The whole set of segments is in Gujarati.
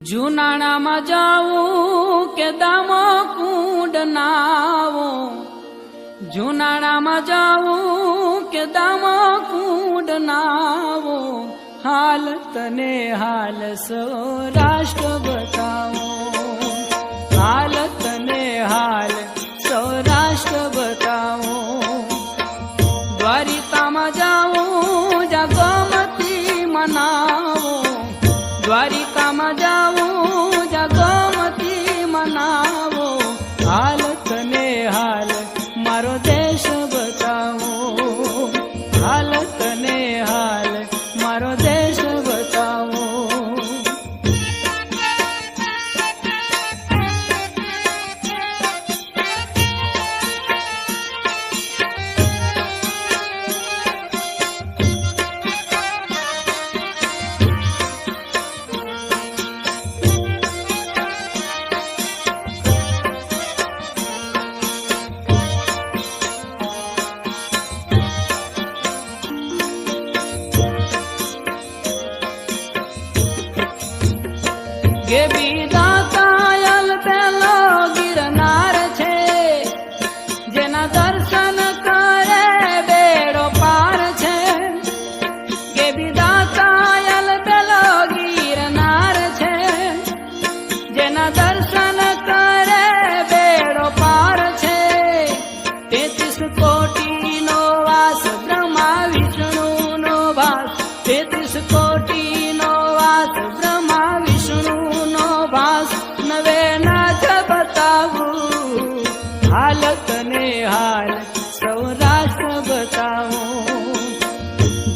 જુનાણામાં જાવું કે દામોકુંડ નાવું, જુનાણામાં જાવું કે દામોકુંડ નાવું, હાલ તને હાલ સૌરાષ્ટ્ર બતાવો, હાલ તને હાલ સૌરાષ્ટ્ર બતાવો. દ્વારિકામાં જાવું જા ગોમતી મનાવો, દ્વારિકામાં જાવું જા ગોમતી મનાવો, હાલ તને હાલ મારો દેશ બતાવો, હાલ તને હાલ મારો દેશ બતાવો. કે બીજા કાયલ પેલો ગિરનાર છે, જેના દર્શન કરે બેડો પાર છે. કે બીજા કાયલ પેલો ગિરનાર છે, જેના દર્શન કરે બેડો પાર છે. 33 કોટીનો વાસ બ્રહ્મા વિષ્ણુનો વાસ, 33 કોટીનો વાસ બ્રહ્મા વિષ્ણુ નવે નાથ બતાવું, હાલ તને હાલ સૌરાષ્ટ્ર બતાવો.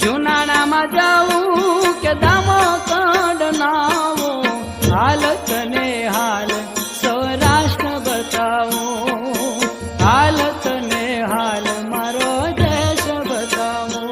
જુનાણામાં જાવું કે દામોકુંડ નાવું, હાલ તને હાલ સૌરાષ્ટ્ર બતાવો, હાલ તને હાલ મારો દેશ બતાવો.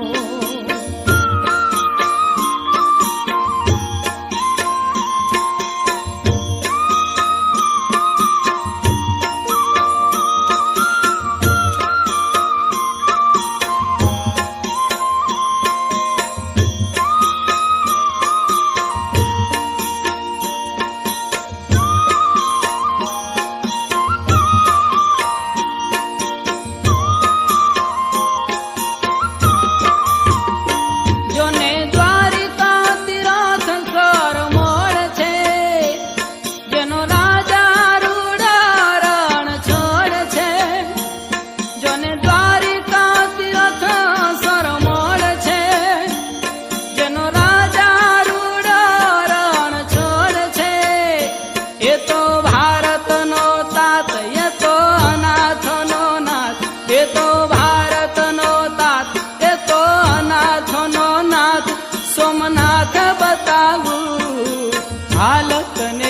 સોમનાથ બતાવું, હાલ તને